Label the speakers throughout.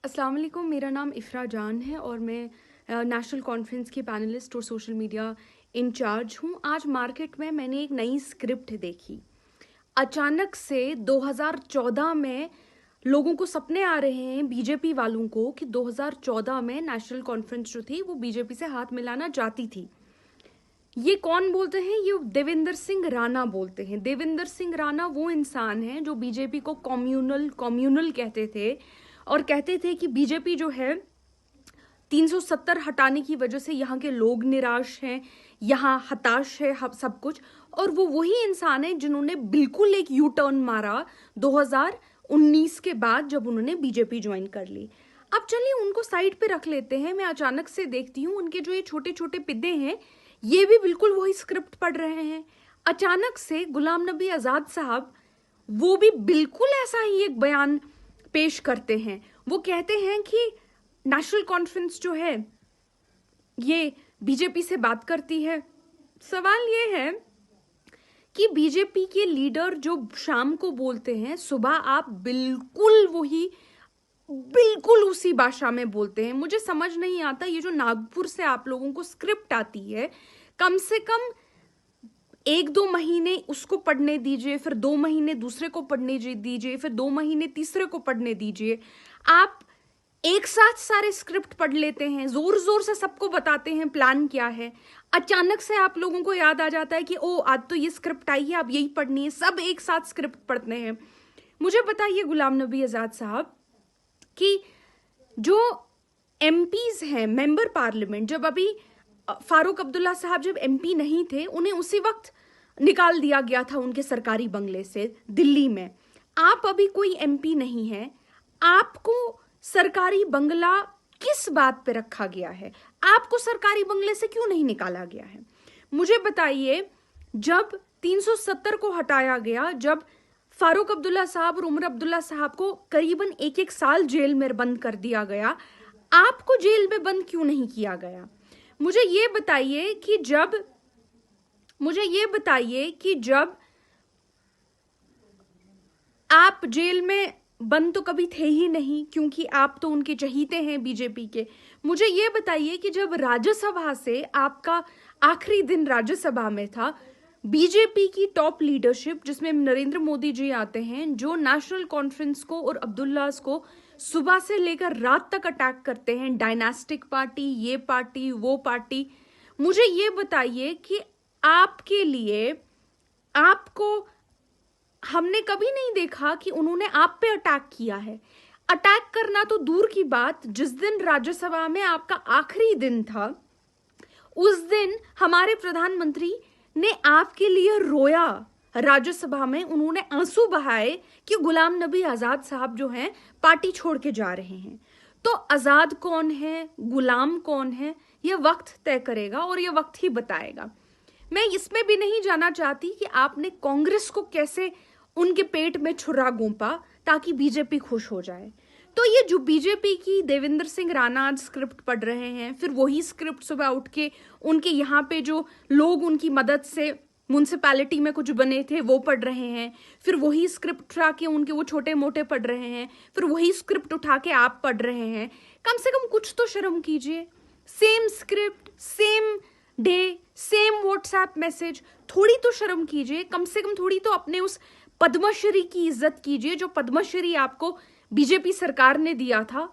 Speaker 1: अस्सलाम वालेकुम, मेरा नाम इफ़रा जान है और मैं नेशनल कॉन्फ्रेंस की पैनलिस्ट और सोशल मीडिया इंचार्ज हूँ। आज मार्केट में मैंने एक नई स्क्रिप्ट देखी। अचानक से 2014 में लोगों को सपने आ रहे हैं बीजेपी वालों को कि 2014 में नेशनल कॉन्फ्रेंस जो थी वो बीजेपी से हाथ मिलाना चाहती थी। ये कौन बोलते हैं? ये देवेंद्र सिंह राणा बोलते हैं। देवेंद्र सिंह राणा वो इंसान हैं जो बीजेपी को कम्युनल कहते थे और कहते थे कि बीजेपी जो है 370 हटाने की वजह से यहाँ के लोग निराश हैं, यहाँ हताश है सब कुछ। और वो वही इंसान है जिन्होंने बिल्कुल एक यू टर्न मारा 2019 के बाद जब उन्होंने बीजेपी ज्वाइन कर ली। अब चलिए उनको साइड पे रख लेते हैं। मैं अचानक से देखती हूँ उनके जो ये छोटे छोटे पिद्दे हैं ये भी बिल्कुल वही स्क्रिप्ट पढ़ रहे हैं। अचानक से गुलाम नबी आज़ाद साहब वो भी बिल्कुल ऐसा ही एक बयान पेश करते हैं। वो कहते हैं कि नेशनल कॉन्फ्रेंस जो है ये बीजेपी से बात करती है। सवाल ये है कि बीजेपी के लीडर जो शाम को बोलते हैं, सुबह आप बिल्कुल उसी भाषा में बोलते हैं। मुझे समझ नहीं आता, ये जो नागपुर से आप लोगों को स्क्रिप्ट आती है, कम से कम 1-2 महीने उसको पढ़ने दीजिए, फिर 2 महीने दूसरे को पढ़ने दीजिए, फिर 2 महीने तीसरे को पढ़ने दीजिए। आप एक साथ सारे स्क्रिप्ट पढ़ लेते हैं, जोर जोर से सबको बताते हैं प्लान क्या है। अचानक से आप लोगों को याद आ जाता है कि ओ आज तो ये स्क्रिप्ट आई है, अब यही पढ़नी है। सब एक साथ स्क्रिप्ट पढ़ते हैं। मुझे बताइए गुलाम नबी आज़ाद साहब कि जो एमपीज हैं, मेंबर पार्लियामेंट, जब अभी फारूक अब्दुल्ला साहब जब एमपी नहीं थे, उन्हें उसी वक्त निकाल दिया गया था उनके सरकारी बंगले से दिल्ली में। आप अभी कोई एमपी नहीं है, आपको सरकारी बंगला किस बात पे रखा गया है? आपको सरकारी बंगले से क्यों नहीं निकाला गया है? मुझे बताइए, जब 370 को हटाया गया, जब फारूक अब्दुल्ला साहब और उमर अब्दुल्ला साहब को करीबन 1-1 साल जेल में बंद कर दिया गया, आपको जेल में बंद क्यों नहीं किया गया? मुझे ये बताइए कि जब आप जेल में बंद तो कभी थे ही नहीं, क्योंकि आप तो उनके चहीते हैं बीजेपी के। मुझे ये बताइए कि जब राज्यसभा से आपका आखिरी दिन राज्यसभा में था, बीजेपी की टॉप लीडरशिप जिसमें नरेंद्र मोदी जी आते हैं, जो नेशनल कॉन्फ्रेंस को और अब्दुल्लास को सुबह से लेकर रात तक अटैक करते हैं, डायनास्टिक पार्टी, ये पार्टी, वो पार्टी। मुझे ये बताइए कि आपके लिए, आपको हमने कभी नहीं देखा कि उन्होंने आप पे अटैक किया है। अटैक करना तो दूर की बात, जिस दिन राज्यसभा में आपका आखिरी दिन था, उस दिन हमारे प्रधानमंत्री ने आपके लिए रोया राज्यसभा में। उन्होंने आंसू बहाए कि गुलाम नबी आज़ाद साहब जो हैं पार्टी छोड़ के जा रहे हैं। तो आज़ाद कौन है, गुलाम कौन है, यह वक्त तय करेगा और यह वक्त ही बताएगा। मैं इसमें भी नहीं जाना चाहती कि आपने कांग्रेस को कैसे उनके पेट में छुरा घोंपा ताकि बीजेपी खुश हो जाए। तो ये जो बीजेपी की देवेंद्र सिंह राणा आज स्क्रिप्ट पढ़ रहे हैं, फिर वही स्क्रिप्ट सुबह उठ के उनके यहाँ पे जो लोग उनकी मदद से म्यूनसिपैलिटी में कुछ बने थे वो पढ़ रहे हैं, फिर वही स्क्रिप्ट उठा के उनके वो छोटे मोटे पढ़ रहे हैं, फिर वही स्क्रिप्ट उठा के आप पढ़ रहे हैं। कम से कम कुछ तो शर्म कीजिए। Same script, same day, same WhatsApp message, थोड़ी तो शर्म कीजिए। कम से कम थोड़ी तो अपने उस पद्मश्री की इज्जत कीजिए जो पद्मश्री आपको बीजेपी सरकार ने दिया था,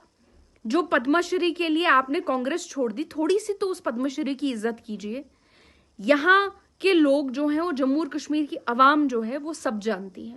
Speaker 1: जो पद्मश्री के लिए आपने कांग्रेस छोड़ दी। थोड़ी सी तो उस पद्मश्री की इज्जत कीजिए। यहाँ के लोग जो हैं, वो जम्मू और कश्मीर की आवाम जो है वो सब जानती है।